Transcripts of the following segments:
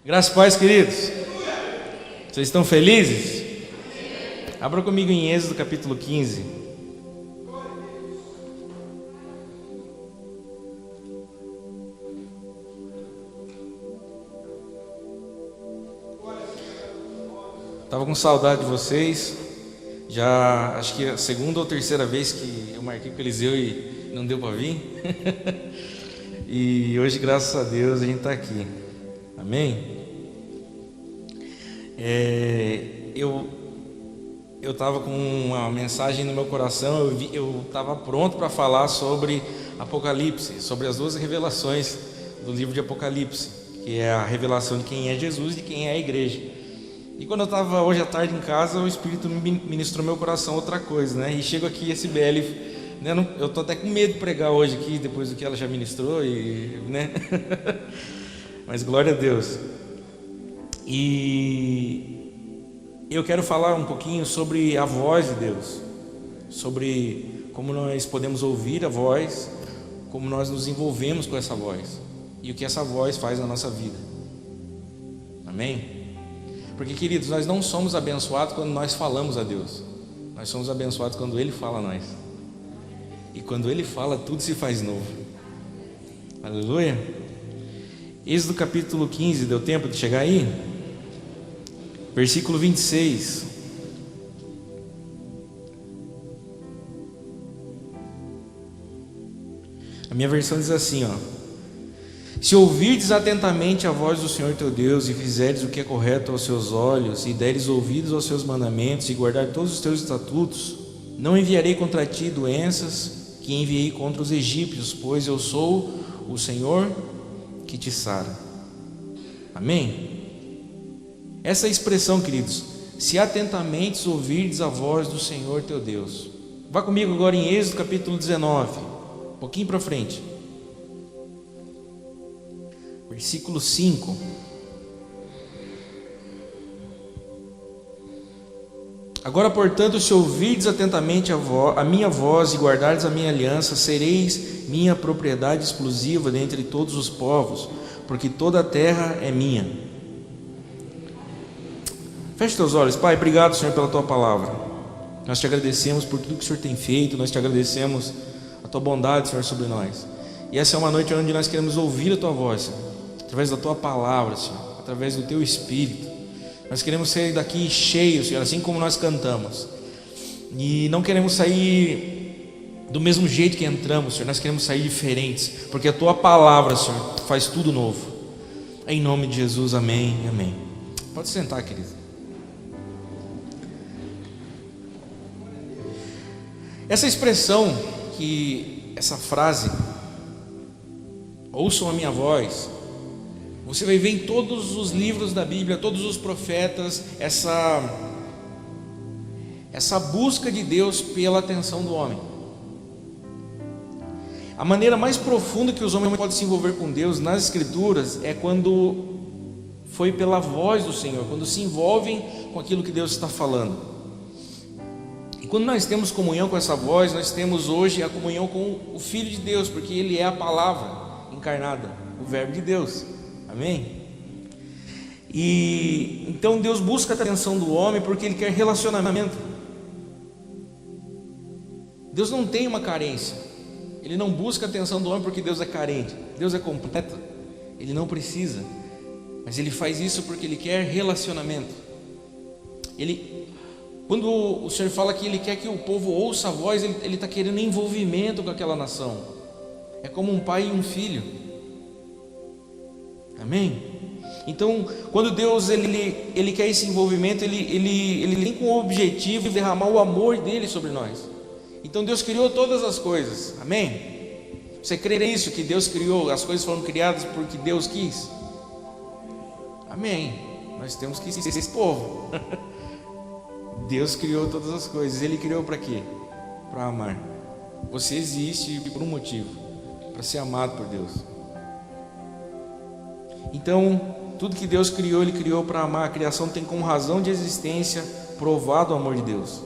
Graças e paz, queridos. Vocês estão felizes? Abra comigo em Êxodo capítulo 15. Estava com saudade de vocês. Já acho que é a segunda ou terceira vez que eu marquei com o Eliseu e não deu para vir. E hoje, graças a Deus, a gente está aqui. Amém? Eu estava com uma mensagem no meu coração. Eu estava pronto para falar sobre Apocalipse, sobre as 12 revelações do livro de Apocalipse, que é a revelação de quem é Jesus e de quem é a igreja. E quando eu estava hoje à tarde em casa, o Espírito me ministrou meu coração outra coisa, né? E chego aqui, esse BL, né? Eu estou até com medo de pregar hoje aqui, depois do que ela já ministrou, né? Mas glória a Deus. E eu quero falar um pouquinho sobre a voz de Deus, sobre como nós podemos ouvir a voz, como nós nos envolvemos com essa voz e o que essa voz faz na nossa vida. Amém? Porque, queridos, nós não somos abençoados quando nós falamos a Deus. Nós somos abençoados quando Ele fala a nós. E quando Ele fala, tudo se faz novo. Aleluia. Êxodo capítulo 15, deu tempo de chegar aí? Versículo 26. A minha versão diz assim, ó: se ouvirdes atentamente a voz do Senhor teu Deus, e fizerdes o que é correto aos seus olhos, e deres ouvidos aos seus mandamentos, e guardar todos os teus estatutos, não enviarei contra ti doenças que enviei contra os egípcios, pois eu sou o Senhor que te sara. Amém? Essa expressão, queridos, se atentamente ouvirdes a voz do Senhor teu Deus. Vá comigo agora em Êxodo capítulo 19, um pouquinho para frente. Versículo 5. Agora, portanto, se ouvirdes atentamente a minha voz e guardardes a minha aliança, sereis minha propriedade exclusiva dentre todos os povos, porque toda a terra é minha. Feche teus olhos. Pai, obrigado, Senhor, pela tua palavra. Nós te agradecemos por tudo que o Senhor tem feito. Nós te agradecemos a tua bondade, Senhor, sobre nós. E essa é uma noite onde nós queremos ouvir a tua voz, Senhor, através da tua palavra, Senhor, através do teu Espírito. Nós queremos sair daqui cheios, Senhor, assim como nós cantamos. E não queremos sair do mesmo jeito que entramos, Senhor. Nós queremos sair diferentes, porque a tua palavra, Senhor, faz tudo novo. Em nome de Jesus, amém e amém. Pode sentar, querido. Essa expressão, essa frase, ouçam a minha voz, você vai ver em todos os livros da Bíblia, todos os profetas, essa busca de Deus pela atenção do homem. A maneira mais profunda que os homens podem se envolver com Deus nas Escrituras é quando foi pela voz do Senhor, quando se envolvem com aquilo que Deus está falando. E quando nós temos comunhão com essa voz, nós temos hoje a comunhão com o Filho de Deus, porque Ele é a palavra encarnada, o Verbo de Deus. Amém? E então Deus busca a atenção do homem porque Ele quer relacionamento. Deus não tem uma carência. Ele não busca a atenção do homem porque Deus é carente. Deus é completo. Ele não precisa. Mas Ele faz isso porque Ele quer relacionamento. Quando o Senhor fala que Ele quer que o povo ouça a voz, Ele está querendo envolvimento com aquela nação. É como um pai e um filho. Amém? Então, quando Deus ele quer esse envolvimento, ele tem como objetivo derramar o amor dele sobre nós. Então Deus criou todas as coisas. Amém? Você crê nisso, que Deus criou, as coisas foram criadas porque Deus quis? Amém? Nós temos que ser esse povo. Deus criou todas as coisas. Ele criou para quê? Para amar. Você existe por um motivo, para ser amado por Deus. Então, tudo que Deus criou, Ele criou para amar. A criação tem como razão de existência provado o amor de Deus.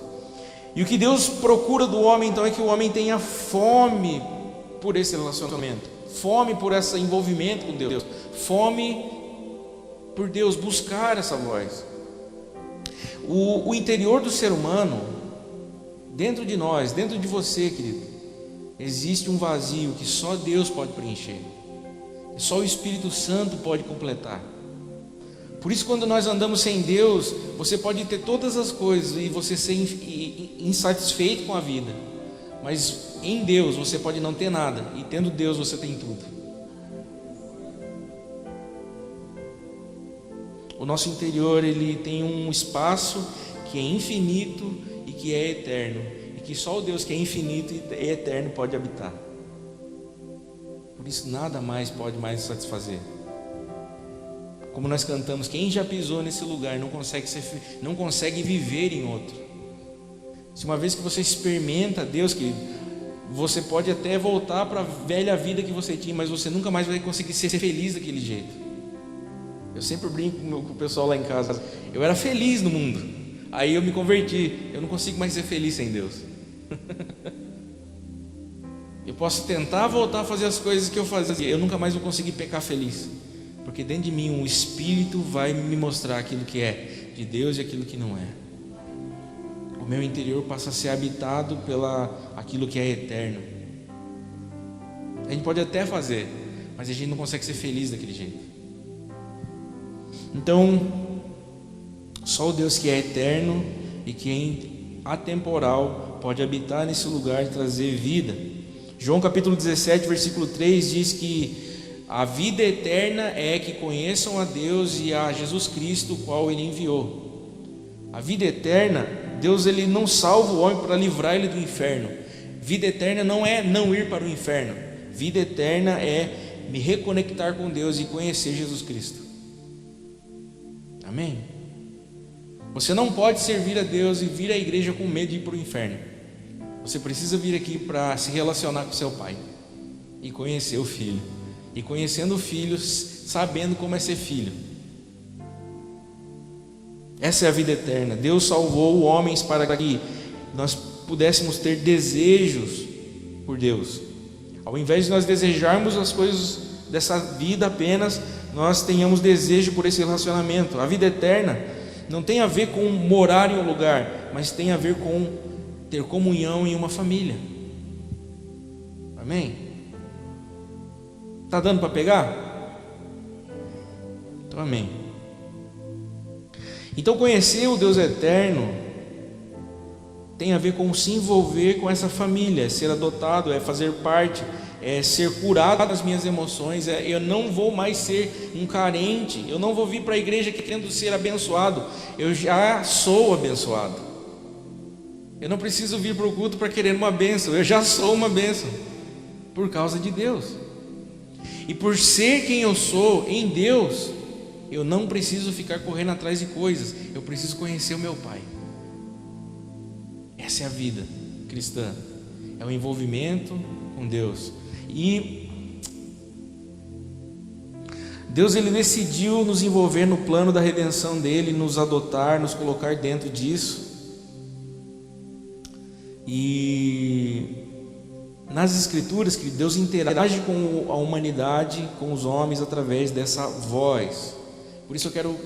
E o que Deus procura do homem, então, é que o homem tenha fome por esse relacionamento, fome por esse envolvimento com Deus, fome por Deus, buscar essa voz. O interior do ser humano, dentro de nós, dentro de você, querido, existe um vazio que só Deus pode preencher, só o Espírito Santo pode completar. Por isso, quando nós andamos sem Deus, você pode ter todas as coisas e você ser insatisfeito com a vida, mas em Deus você pode não ter nada, e tendo Deus você tem tudo. O nosso interior, ele tem um espaço que é infinito e que é eterno, e que só o Deus que é infinito e eterno pode habitar. Por isso nada mais pode mais satisfazer. Como nós cantamos, quem já pisou nesse lugar não consegue viver em outro. Se uma vez que você experimenta Deus, que você pode até voltar para a velha vida que você tinha, mas você nunca mais vai conseguir ser feliz daquele jeito. Eu sempre brinco com o pessoal lá em casa, eu era feliz no mundo, aí eu me converti, eu não consigo mais ser feliz sem Deus. Eu posso tentar voltar a fazer as coisas que eu fazia, eu nunca mais vou conseguir pecar feliz, porque dentro de mim um Espírito vai me mostrar aquilo que é de Deus e aquilo que não é. O meu interior passa a ser habitado pela aquilo que é eterno. A gente pode até fazer, mas a gente não consegue ser feliz daquele jeito. Então, só o Deus que é eterno e que é atemporal pode habitar nesse lugar e trazer vida. João capítulo 17, versículo 3 diz que a vida eterna é que conheçam a Deus e a Jesus Cristo, o qual Ele enviou. A vida eterna, Deus ele não salva o homem para livrar ele do inferno. Vida eterna não é não ir para o inferno. Vida eterna é me reconectar com Deus e conhecer Jesus Cristo. Amém? Você não pode servir a Deus e vir à igreja com medo de ir para o inferno. Você precisa vir aqui para se relacionar com seu Pai e conhecer o Filho. E conhecendo o Filho, sabendo como é ser filho. Essa é a vida eterna. Deus salvou homens para que nós pudéssemos ter desejos por Deus. Ao invés de nós desejarmos as coisas dessa vida apenas, nós tenhamos desejo por esse relacionamento. A vida eterna não tem a ver com morar em um lugar, mas tem a ver com ter comunhão em uma família. Amém? Está dando para pegar? Então amém. Então conhecer o Deus eterno tem a ver com se envolver com essa família, é ser adotado, é fazer parte, é ser curado das minhas emoções. Eu não vou mais ser um carente, eu não vou vir para a igreja querendo ser abençoado, eu já sou abençoado. Eu não preciso vir para o culto para querer uma bênção, eu já sou uma bênção, por causa de Deus. E por ser quem eu sou em Deus, eu não preciso ficar correndo atrás de coisas, eu preciso conhecer o meu Pai. Essa é a vida cristã, é o envolvimento com Deus. E Deus ele decidiu nos envolver no plano da redenção dele, nos adotar, nos colocar dentro disso. E nas escrituras que Deus interage com a humanidade, com os homens através dessa voz. Por isso eu quero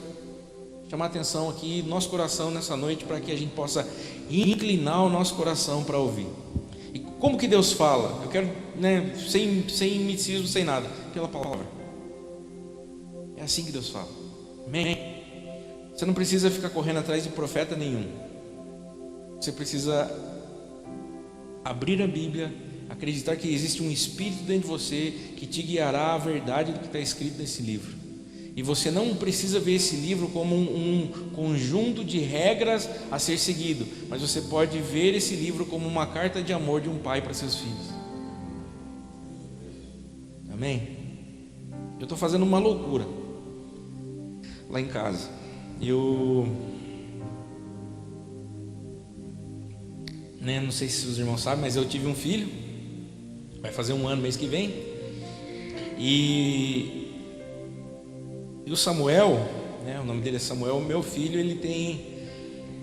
chamar a atenção aqui, nosso coração nessa noite, para que a gente possa inclinar o nosso coração para ouvir. E como que Deus fala? Eu quero, sem misticismo, sem nada, pela palavra. É assim que Deus fala. Amém? Você não precisa ficar correndo atrás de profeta nenhum. Você precisa abrir a Bíblia, acreditar que existe um Espírito dentro de você que te guiará à verdade do que está escrito nesse livro. E você não precisa ver esse livro como um conjunto de regras a ser seguido, mas você pode ver esse livro como uma carta de amor de um pai para seus filhos. Amém? Eu estou fazendo uma loucura lá em casa. Não sei se os irmãos sabem, mas eu tive um filho, vai fazer 1 ano mês que vem. E o Samuel, o nome dele é Samuel, meu filho,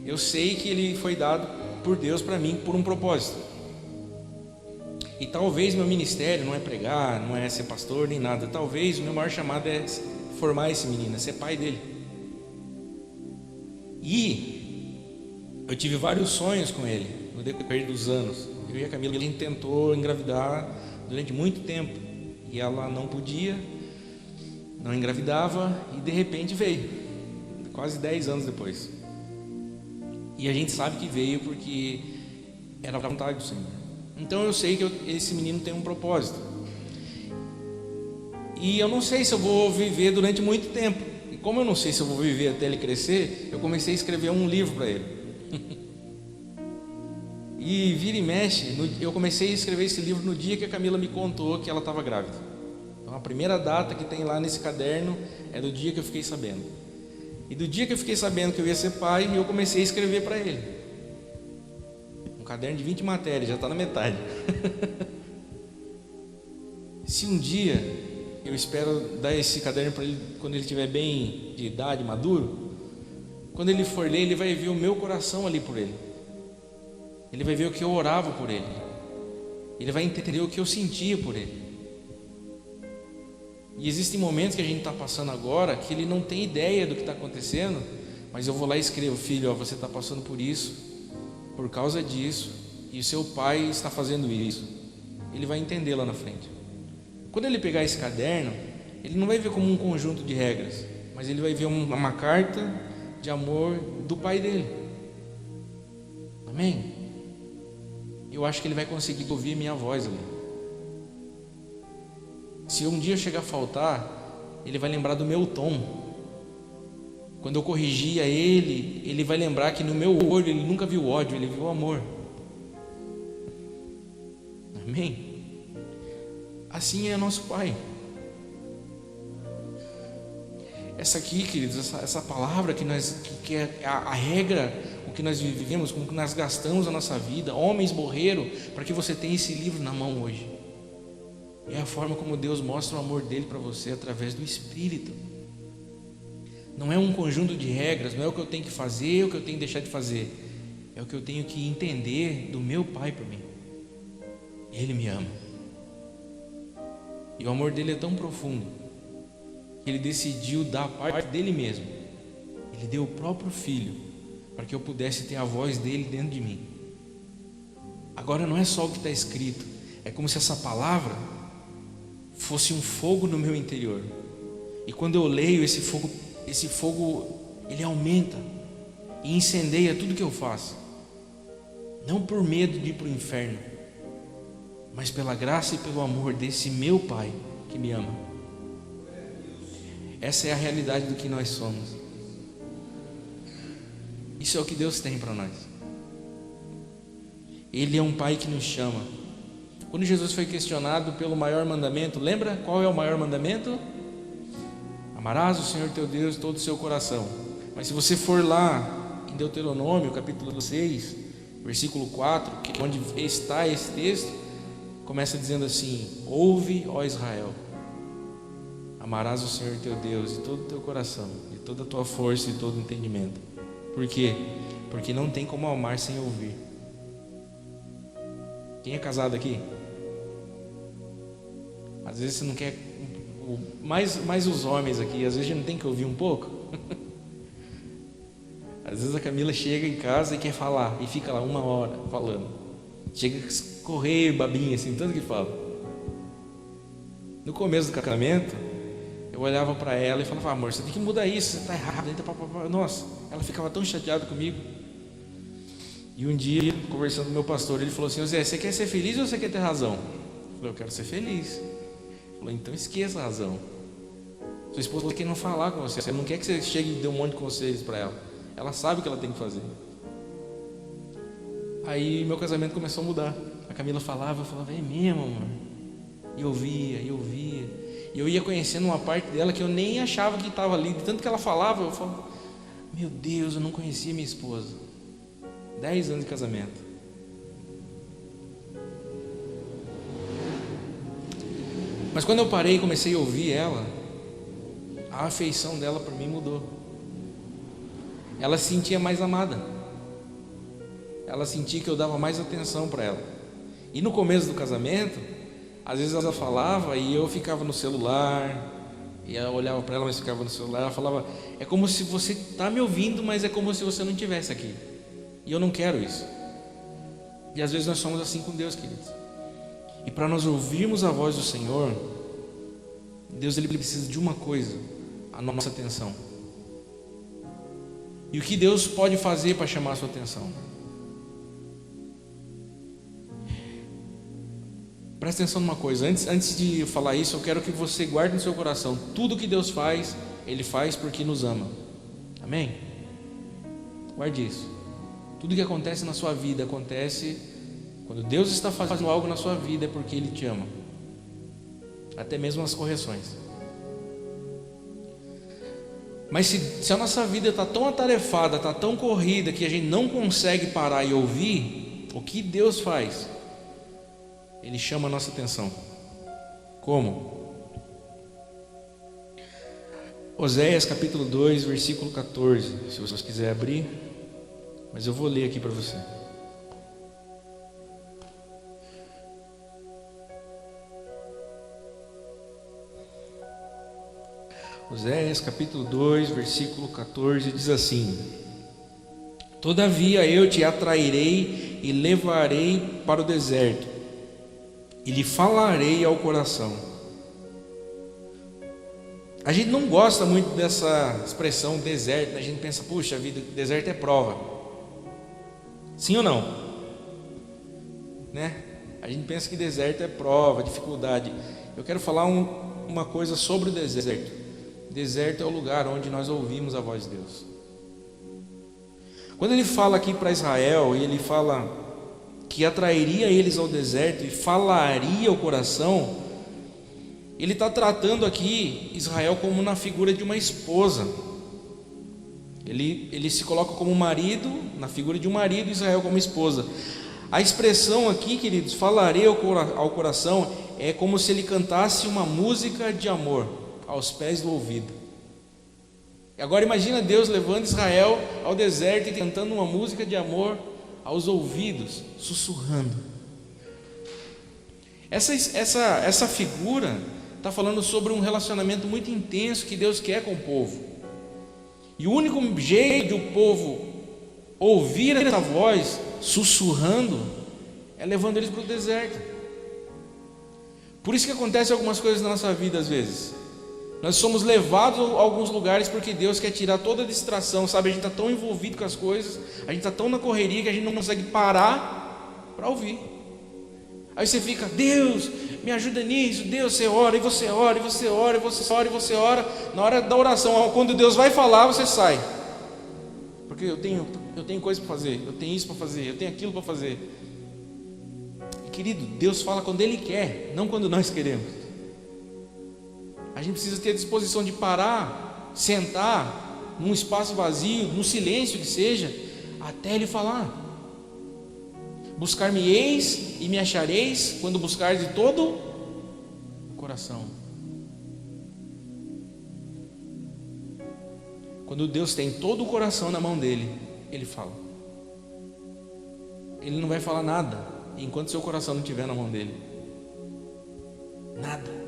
eu sei que ele foi dado por Deus para mim por um propósito. E talvez meu ministério não é pregar, não é ser pastor nem nada. Talvez o meu maior chamado é formar esse menino, a ser pai dele. E eu tive vários sonhos com ele no decorrer dos anos. Eu e a Camila, a gente tentou engravidar durante muito tempo e ela não podia, não engravidava, e de repente veio, quase 10 anos depois. E a gente sabe que veio porque era a vontade do Senhor. Então eu sei que esse menino tem um propósito. E eu não sei se eu vou viver durante muito tempo. E como eu não sei se eu vou viver até ele crescer, eu comecei a escrever um livro para ele. E vira e mexe, eu comecei a escrever esse livro no dia que a Camila me contou que ela estava grávida. Então a primeira data que tem lá nesse caderno é do dia que eu fiquei sabendo. E do dia que eu fiquei sabendo que eu ia ser pai, eu comecei a escrever para ele. Um caderno de 20 matérias, já está na metade. Se um dia, eu espero dar esse caderno para ele quando ele estiver bem de idade, maduro, quando ele for ler, ele vai ver o meu coração ali por ele. Ele vai ver o que eu orava por ele. Ele vai entender o que eu sentia por ele. E existem momentos que a gente está passando agora que ele não tem ideia do que está acontecendo, mas eu vou lá e escrevo: filho, ó, você está passando por isso, por causa disso, e o seu pai está fazendo isso. Ele vai entender lá na frente. Quando ele pegar esse caderno, ele não vai ver como um conjunto de regras, mas ele vai ver uma carta de amor do pai dele. Amém? Eu acho que ele vai conseguir ouvir minha voz ali. Se um dia chegar a faltar, ele vai lembrar do meu tom. Quando eu corrigia ele, ele vai lembrar que no meu olho ele nunca viu ódio, ele viu amor. Amém? Assim é nosso Pai. Essa aqui, queridos, essa palavra que é a regra, o que nós vivemos, como que nós gastamos a nossa vida. Homens morreram para que você tenha esse livro na mão hoje. É a forma como Deus mostra o amor dele para você através do Espírito. Não é um conjunto de regras, não é o que eu tenho que fazer, o que eu tenho que deixar de fazer. É o que eu tenho que entender do meu Pai por mim. Ele me ama. E o amor dele é tão profundo que ele decidiu dar a parte dele mesmo. Ele deu o próprio Filho para que eu pudesse ter a voz dele dentro de mim. Agora não é só o que está escrito, é como se essa palavra fosse um fogo no meu interior. E quando eu leio, esse fogo ele aumenta e incendeia tudo que eu faço. Não por medo de ir para o inferno, mas pela graça e pelo amor desse meu Pai que me ama. Essa é a realidade do que nós somos. Isso é o que Deus tem para nós. Ele é um Pai que nos chama. Quando Jesus foi questionado pelo maior mandamento, lembra qual é o maior mandamento? Amarás o Senhor teu Deus de todo o seu coração. Mas se você for lá em Deuteronômio, capítulo 6, versículo 4, que é onde está esse texto, começa dizendo assim: ouve, ó Israel, amarás o Senhor teu Deus de todo o teu coração, de toda a tua força e todo o entendimento. Por quê? Porque não tem como amar sem ouvir. Quem é casado aqui? Às vezes você não quer, mais os homens aqui, às vezes a gente não tem que ouvir um pouco. Às vezes a Camila chega em casa e quer falar, e fica lá 1 hora falando. Chega a correr babinha assim, tanto que fala. No começo do casamento, eu olhava para ela e falava: amor, você tem que mudar isso, você está errado. Nossa, ela ficava tão chateada comigo. E um dia, conversando com o meu pastor, ele falou assim: Zé, você quer ser feliz ou você quer ter razão? Eu falei: eu quero ser feliz. Ele falou: então esqueça a razão. Sua esposa quer não falar com você, não quer que você chegue e dê um monte de conselhos para ela. Ela sabe o que ela tem que fazer. Aí meu casamento começou a mudar. A Camila falava, eu falava: é mesmo, amor? E eu via. E eu ia conhecendo uma parte dela que eu nem achava que estava ali. De tanto que ela falava, eu falava: meu Deus, eu não conhecia minha esposa. 10 anos de casamento. Mas quando eu parei e comecei a ouvir ela, a afeição dela por mim mudou. Ela se sentia mais amada. Ela sentia que eu dava mais atenção para ela. E no começo do casamento, às vezes ela falava e eu ficava no celular, E eu olhava para ela, mas ficava no celular. Ela falava: é como se você está me ouvindo, mas é como se você não estivesse aqui. E eu não quero isso. E às vezes nós somos assim com Deus, queridos. E para nós ouvirmos a voz do Senhor, Deus ele precisa de uma coisa: a nossa atenção. E o que Deus pode fazer para chamar a sua atenção? Presta atenção numa coisa, antes de falar isso, eu quero que você guarde no seu coração: tudo que Deus faz, Ele faz porque nos ama. Amém? Guarde isso. Tudo que acontece na sua vida, acontece quando Deus está fazendo algo na sua vida, é porque Ele te ama. Até mesmo as correções. Mas se a nossa vida está tão atarefada, está tão corrida, que a gente não consegue parar e ouvir, o que Deus faz? Ele chama a nossa atenção. Como? Oséias capítulo 2, versículo 14. Se você quiser abrir, mas eu vou ler aqui para você. Oséias capítulo 2, versículo 14 diz assim: todavia eu te atrairei e levarei para o deserto, e lhe falarei ao coração. A gente não gosta muito dessa expressão deserto, né? A gente pensa: puxa vida, deserto é prova. Sim ou não? Né? A gente pensa que deserto é prova, dificuldade. Eu quero falar uma coisa sobre o deserto. Deserto é o lugar onde nós ouvimos a voz de Deus. Quando ele fala aqui para Israel, e ele fala que atrairia eles ao deserto e falaria ao coração, ele está tratando aqui Israel como na figura de uma esposa. Ele se coloca como marido, na figura de um marido, Israel como esposa. A expressão aqui, queridos, falarei ao coração, é como se ele cantasse uma música de amor aos pés do ouvido. Agora imagina Deus levando Israel ao deserto e cantando uma música de amor aos ouvidos, sussurrando. Essa figura está falando sobre um relacionamento muito intenso que Deus quer com o povo. E o único jeito de o povo ouvir essa voz sussurrando é levando eles para o deserto. Por isso que acontece algumas coisas na nossa vida às vezes. Nós somos levados a alguns lugares porque Deus quer tirar toda a distração, sabe? A gente está tão envolvido com as coisas, a gente está tão na correria que a gente não consegue parar para ouvir. Aí você fica: Deus, me ajuda nisso. Deus, você ora, e você ora, e você ora, e você ora, e você ora. Na hora da oração, quando Deus vai falar, você sai. Porque eu tenho coisa para fazer, eu tenho isso para fazer, eu tenho aquilo para fazer. E, querido, Deus fala quando Ele quer, não quando nós queremos. A gente precisa ter a disposição de parar, sentar num espaço vazio, num silêncio que seja, até Ele falar. Buscar-me-eis e me achareis quando buscar de todo o coração. Quando Deus tem todo o coração na mão dele, Ele fala. Ele não vai falar nada enquanto seu coração não estiver na mão dele. Nada.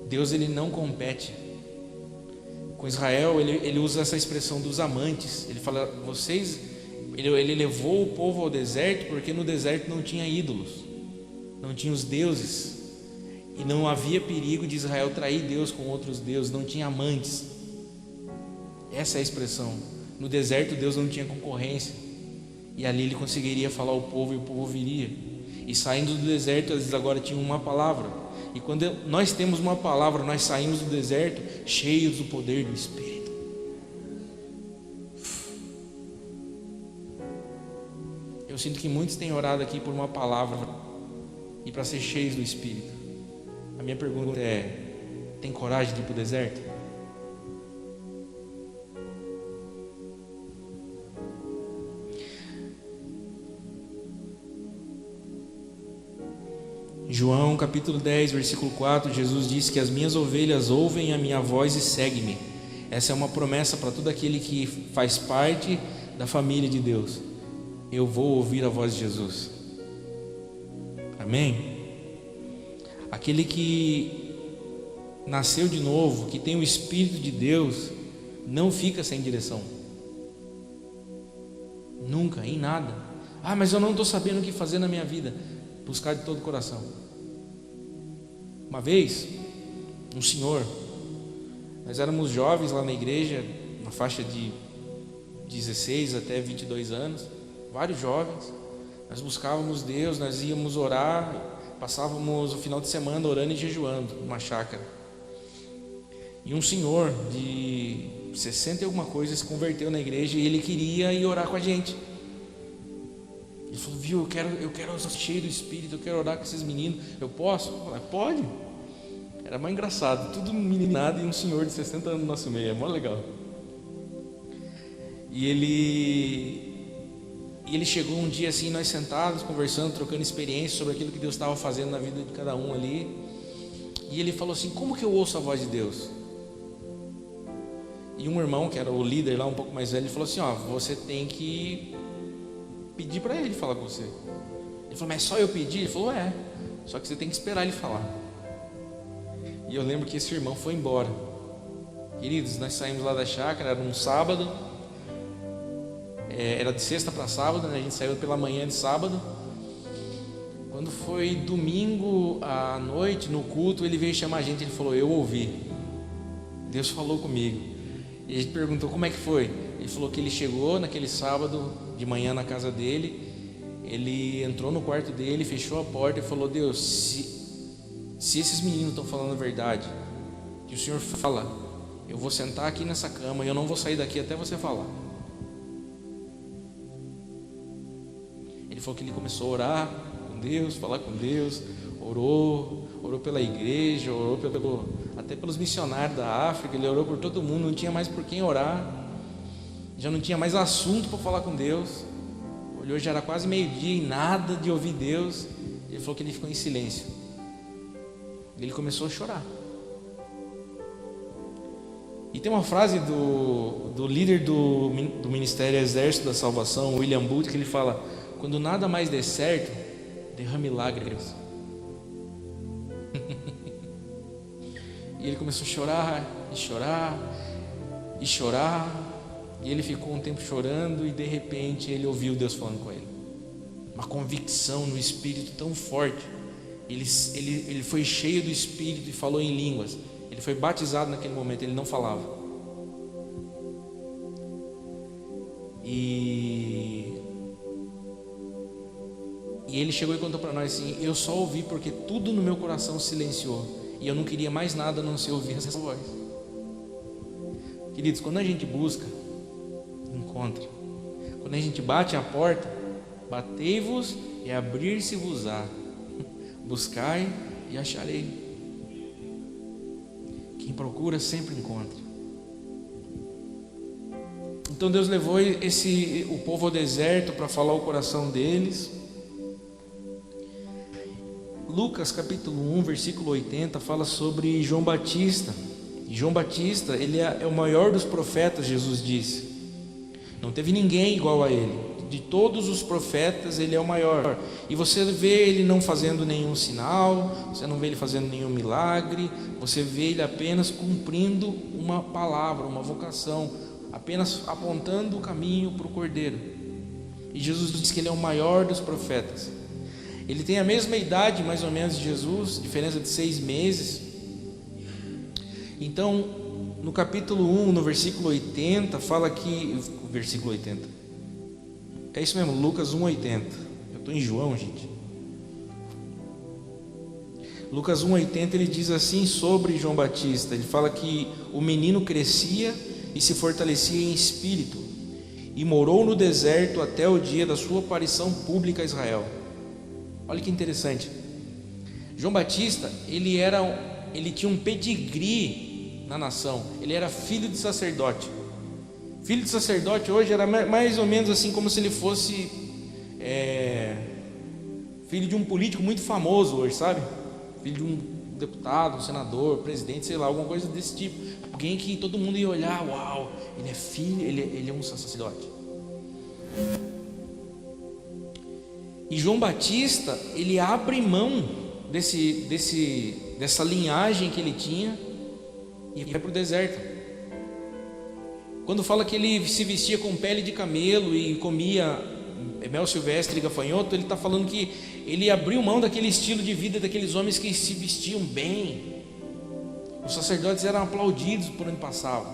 Deus ele não compete. Com Israel ele usa essa expressão dos amantes. Ele fala: ele levou o povo ao deserto porque no deserto não tinha ídolos, não tinha os deuses, e não havia perigo de Israel trair Deus com outros deuses, não tinha amantes. Essa é a expressão. No deserto Deus não tinha concorrência, e ali ele conseguiria falar ao povo e o povo ouviria. E saindo do deserto eles agora tinham uma palavra. E quando nós temos uma palavra, nós saímos do deserto cheios do poder do Espírito. Eu sinto que muitos têm orado aqui por uma palavra e para ser cheios do Espírito. A minha pergunta é: tem coragem de ir para o deserto? João capítulo 10, versículo 4, Jesus disse que as minhas ovelhas ouvem a minha voz e seguem-me. Essa é uma promessa para todo aquele que faz parte da família de Deus. Eu vou ouvir a voz de Jesus. Amém? Aquele que nasceu de novo, que tem o Espírito de Deus, não fica sem direção. Nunca, em nada. Ah, mas eu não estou sabendo o que fazer na minha vida. Buscar de todo o coração. Uma vez, um senhor, nós éramos jovens lá na igreja, na faixa de 16 até 22 anos, vários jovens. Nós buscávamos Deus, nós íamos orar, passávamos o final de semana orando e jejuando numa chácara. E um senhor de 60 e alguma coisa se converteu na igreja e ele queria ir orar com a gente. Ele falou: viu, eu quero ser cheio do Espírito, eu quero orar com esses meninos. Eu posso? Eu falei: pode. Era mais engraçado, tudo meninado e um senhor de 60 anos no nosso meio, é mó legal. E ele chegou um dia assim, nós sentados, conversando, trocando experiências sobre aquilo que Deus estava fazendo na vida de cada um ali. E ele falou assim: como que eu ouço a voz de Deus? E um irmão, que era o líder lá, um pouco mais velho, ele falou assim: ó, você tem que pedir para ele falar com você. Ele falou: mas só eu pedir? Ele falou: é, só que você tem que esperar ele falar. E eu lembro que esse irmão foi embora. Queridos, nós saímos lá da chácara, era um sábado, era de sexta para sábado, né? A gente saiu pela manhã de sábado. Quando foi domingo à noite, no culto, ele veio chamar a gente. Ele falou: eu ouvi, Deus falou comigo. E a gente perguntou: como é que foi? Ele falou que ele chegou naquele sábado de manhã na casa dele. Ele entrou no quarto dele, fechou a porta e falou: Deus, se esses meninos estão falando a verdade, que o Senhor fala, eu vou sentar aqui nessa cama e eu não vou sair daqui até você falar. Ele falou que ele começou a orar com Deus, falar com Deus, orou pela igreja, orou até pelos missionários da África, ele orou por todo mundo, não tinha mais por quem orar, já não tinha mais assunto para falar com Deus. Olhou, já era quase meio-dia e nada de ouvir Deus. Ele falou que ele ficou em silêncio. Ele começou a chorar. E tem uma frase do líder do Ministério Exército da Salvação, William Booth, que ele fala: quando nada mais der certo, derrame lágrimas. E ele começou a chorar, e chorar, e chorar. E ele ficou um tempo chorando, e de repente ele ouviu Deus falando com ele. Uma convicção no Espírito tão forte. Ele foi cheio do Espírito e falou em línguas. Ele foi batizado naquele momento, ele não falava. E ele chegou e contou para nós assim: eu só ouvi porque tudo no meu coração silenciou, e eu não queria mais nada a não ser ouvir essa voz. Queridos, quando a gente busca, encontra. Quando a gente bate a porta, batei-vos e abrir-se-vos-á. Buscai e acharei. Quem procura sempre encontra. Então Deus levou o povo ao deserto para falar o coração deles. Lucas capítulo 1, versículo 80 fala sobre João Batista. E João Batista, ele é o maior dos profetas, Jesus disse. Não teve ninguém igual a ele. De todos os profetas, ele é o maior. E você vê ele não fazendo nenhum sinal, você não vê ele fazendo nenhum milagre, você vê ele apenas cumprindo uma palavra, uma vocação, apenas apontando o caminho para o Cordeiro. E Jesus diz que ele é o maior dos profetas. Ele tem a mesma idade mais ou menos de Jesus, diferença de 6 meses. Então, no capítulo 1, no versículo 80, fala que... Versículo 80. É isso mesmo, Lucas 1,80. Eu estou em João, gente. Lucas 1,80, ele diz assim sobre João Batista. Ele fala que o menino crescia e se fortalecia em espírito, e morou no deserto até o dia da sua aparição pública a Israel. Olha que interessante. João Batista, ele tinha um pedigree na nação. Ele era filho de sacerdote. Filho de sacerdote hoje era mais ou menos assim como se ele fosse filho de um político muito famoso hoje, sabe? Filho de um deputado, um senador, presidente, sei lá, alguma coisa desse tipo. Alguém que todo mundo ia olhar: uau, ele é filho, ele é um sacerdote. E João Batista, ele abre mão dessa linhagem que ele tinha, e vai para o deserto. Quando fala que ele se vestia com pele de camelo e comia mel silvestre e gafanhoto, ele está falando que ele abriu mão daquele estilo de vida daqueles homens que se vestiam bem. Os sacerdotes eram aplaudidos por onde passavam,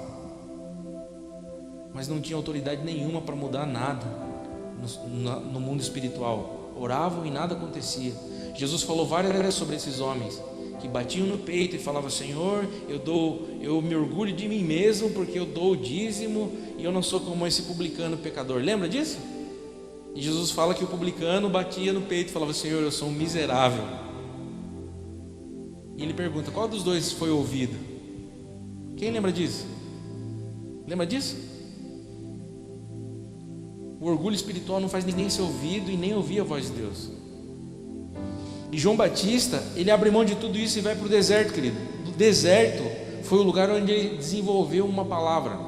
mas não tinha autoridade nenhuma para mudar nada no mundo espiritual. Oravam e nada acontecia. Jesus falou várias vezes sobre esses homens que batiam no peito e falavam: Senhor, eu me orgulho de mim mesmo porque eu dou o dízimo e eu não sou como esse publicano pecador. Lembra disso? E Jesus fala que o publicano batia no peito e falava: Senhor, eu sou um miserável. E ele pergunta: qual dos dois foi ouvido? Quem lembra disso? Lembra disso? O orgulho espiritual não faz ninguém ser ouvido e nem ouvir a voz de Deus. E João Batista, ele abre mão de tudo isso e vai para o deserto, querido. O deserto foi o lugar onde ele desenvolveu uma palavra.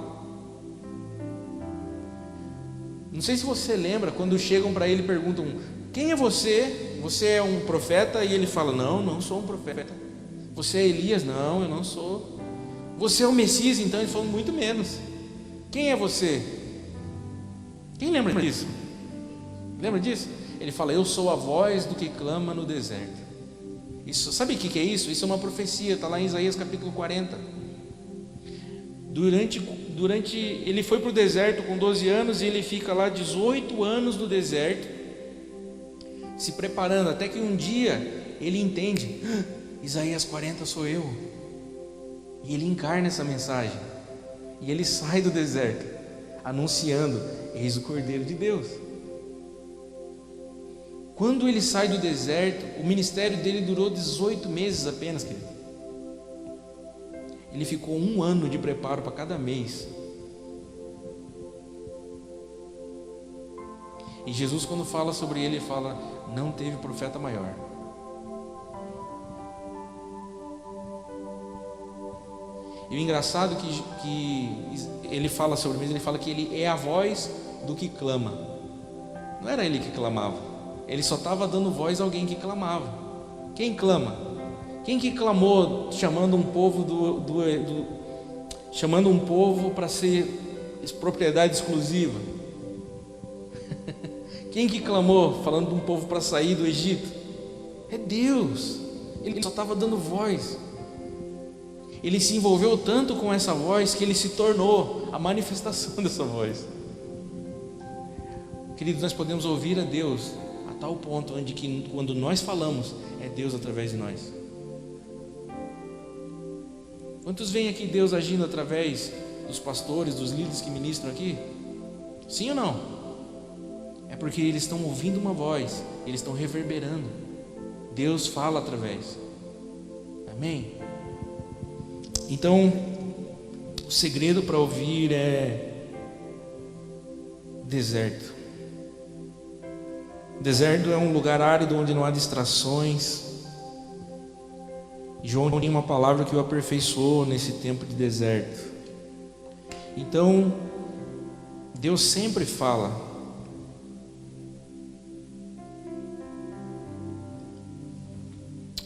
Não sei se você lembra, quando chegam para ele e perguntam: quem é você? Você é um profeta? E ele fala: não sou um profeta. Você é Elias? Não, eu não sou. Você é o Messias? Então ele falou: muito menos. Quem é você? Quem lembra disso? Lembra disso? Ele fala: eu sou a voz do que clama no deserto. Isso, sabe o que é isso? Isso é uma profecia, está lá em Isaías capítulo 40. Ele foi para o deserto com 12 anos e ele fica lá 18 anos no deserto, se preparando, até que um dia ele entende: Isaías 40 sou eu. E ele encarna essa mensagem, e ele sai do deserto anunciando: eis o Cordeiro de Deus. Quando ele sai do deserto, o ministério dele durou 18 meses apenas, querido. Ele ficou 1 ano de preparo para cada mês. E Jesus, quando fala sobre ele, fala: não teve profeta maior. E o engraçado que ele fala sobre ele fala que ele é a voz do que clama. Não era ele que clamava, ele só estava dando voz a alguém que clamava. Quem clama? Quem que clamou chamando um povo chamando um povo para ser propriedade exclusiva? Quem que clamou falando de um povo para sair do Egito? É Deus. Ele só estava dando voz. Ele se envolveu tanto com essa voz que ele se tornou a manifestação dessa voz. Queridos, nós podemos ouvir a Deus a tal ponto onde que quando nós falamos, é Deus através de nós. Quantos veem aqui Deus agindo através dos pastores, dos líderes que ministram aqui? Sim ou não? É porque eles estão ouvindo uma voz, eles estão reverberando. Deus fala através. Amém? Então, o segredo para ouvir é deserto. Deserto é um lugar árido onde não há distrações. João tinha uma palavra que o aperfeiçoou nesse tempo de deserto. Então, Deus sempre fala.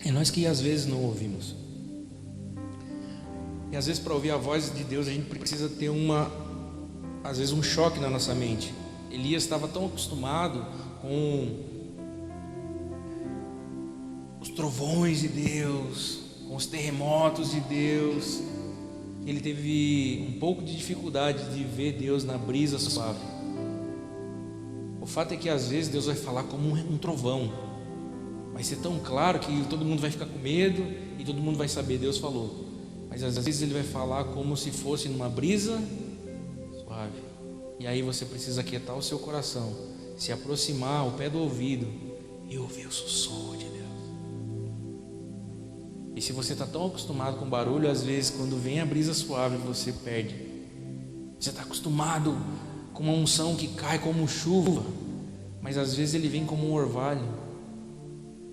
É nós que às vezes não ouvimos. E às vezes para ouvir a voz de Deus a gente precisa ter às vezes um choque na nossa mente. Elias estava tão acostumado com os trovões de Deus, com os terremotos de Deus, ele teve um pouco de dificuldade de ver Deus na brisa suave. O fato é que às vezes Deus vai falar como um trovão, vai ser tão claro que todo mundo vai ficar com medo e todo mundo vai saber Deus falou. Mas às vezes ele vai falar como se fosse numa brisa suave. E aí você precisa aquietar o seu coração, se aproximar ao pé do ouvido e ouvir o sussurro de Deus. E se você está tão acostumado com barulho, às vezes quando vem a brisa suave você perde. Você está acostumado com uma unção que cai como chuva, mas às vezes ele vem como um orvalho,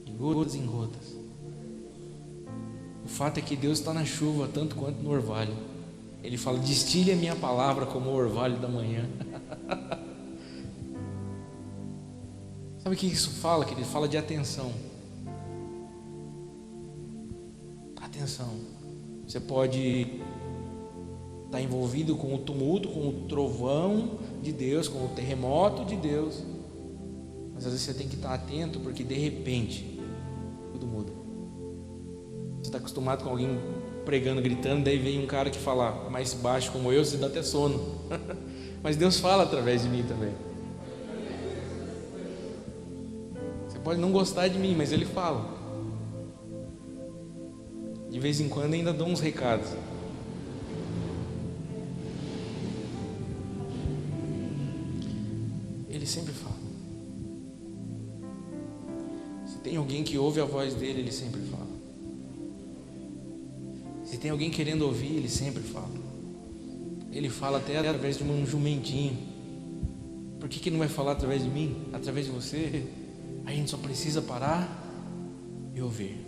de gotas em gotas. O fato é que Deus está na chuva tanto quanto no orvalho. Ele fala: destile a minha palavra como o orvalho da manhã. Sabe o que isso fala? Que ele fala de atenção. Atenção. Você pode está envolvido com o tumulto, com o trovão de Deus, com o terremoto de Deus. Mas às vezes você tem que estar atento, porque de repente tudo muda. Você está acostumado com alguém pregando, gritando, daí vem um cara que fala mais baixo como eu, você dá até sono. Mas Deus fala através de mim também. Você pode não gostar de mim, mas Ele fala. De vez em quando ainda dou uns recados. Ele sempre fala. Se tem alguém que ouve a voz dele, Ele sempre fala. Se tem alguém querendo ouvir, Ele sempre fala. Ele fala até através de um jumentinho. Por que não vai falar através de mim? Através de você? A gente só precisa parar e ouvir.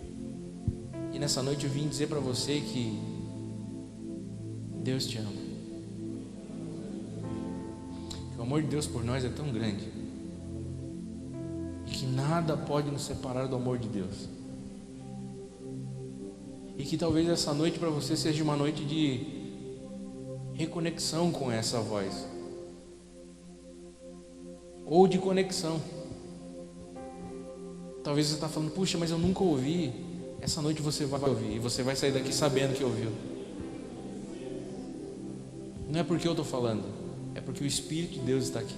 E nessa noite eu vim dizer para você que Deus te ama. Que o amor de Deus por nós é tão grande e que nada pode nos separar do amor de Deus. E que talvez essa noite para você seja uma noite de reconexão com essa voz, ou de conexão. Talvez você está falando, puxa, mas eu nunca ouvi. Essa noite você vai ouvir, e você vai sair daqui sabendo que ouviu. Não é porque eu estou falando, é porque o Espírito de Deus está aqui.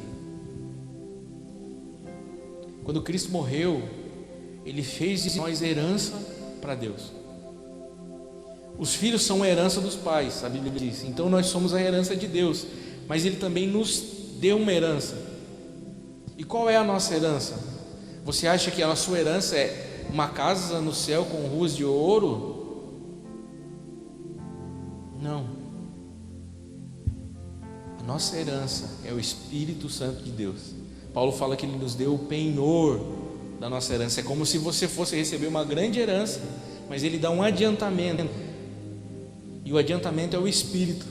Quando Cristo morreu, Ele fez de nós herança para Deus. Os filhos são a herança dos pais, a Bíblia diz. Então nós somos a herança de Deus, mas Ele também nos deu uma herança. E qual é a nossa herança? Você acha que a sua herança é uma casa no céu com ruas de ouro? Não. A nossa herança é o Espírito Santo de Deus. Paulo fala que Ele nos deu o penhor da nossa herança. É como se você fosse receber uma grande herança, mas Ele dá um adiantamento. E o adiantamento é o Espírito.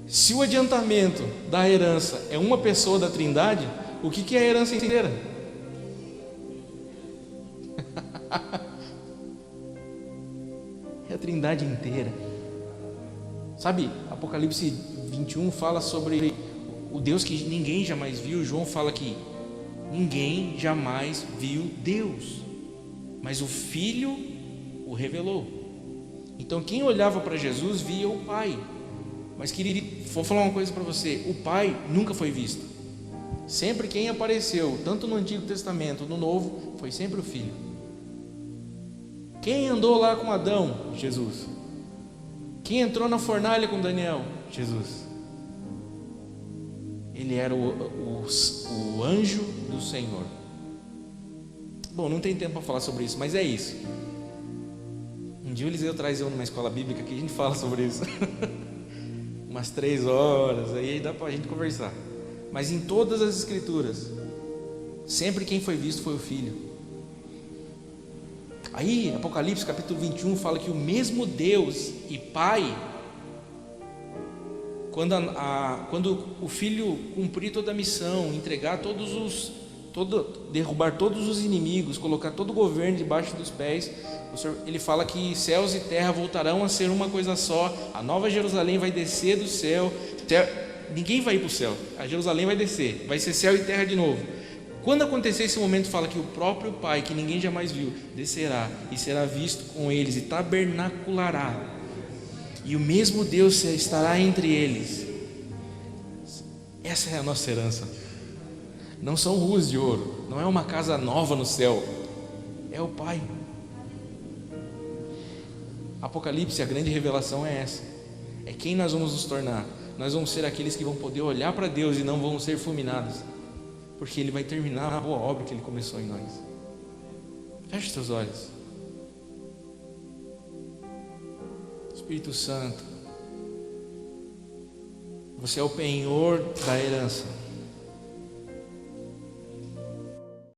Se o adiantamento da herança é uma pessoa da Trindade, o que é a herança inteira? É a Trindade inteira. Sabe, Apocalipse 21 fala sobre o Deus que ninguém jamais viu. João fala que ninguém jamais viu Deus, mas o Filho o revelou. Então quem olhava para Jesus via o Pai. Mas querido, vou falar uma coisa para você: o Pai nunca foi visto. Sempre quem apareceu, tanto no Antigo Testamento, no Novo, foi sempre o Filho. Quem andou lá com Adão? Jesus. Quem entrou na fornalha com Daniel? Jesus. Ele era o anjo do Senhor. Bom, não tem tempo para falar sobre isso, mas é isso. Um dia o Eliseu traz eu numa escola bíblica que a gente fala sobre isso. Umas 3 horas, aí dá para a gente conversar. Mas em todas as escrituras, sempre quem foi visto foi o Filho. Aí Apocalipse capítulo 21 fala que o mesmo Deus e Pai, quando o Filho cumprir toda a missão, entregar derrubar todos os inimigos, colocar todo o governo debaixo dos pés, ele fala que céus e terra voltarão a ser uma coisa só. A nova Jerusalém vai descer do céu. Ninguém vai ir para o céu, a Jerusalém vai descer, vai ser céu e terra de novo. Quando acontecer esse momento, fala que o próprio Pai, que ninguém jamais viu, descerá e será visto com eles e tabernaculará, e o mesmo Deus estará entre eles. Essa é a nossa herança. Não são ruas de ouro, não é uma casa nova no céu, é o Pai. Apocalipse, a grande revelação é essa: é quem nós vamos nos tornar. Nós vamos ser aqueles que vão poder olhar para Deus e não vão ser fulminados, porque Ele vai terminar a boa obra que Ele começou em nós. Feche seus olhos. Espírito Santo, você é o penhor da herança.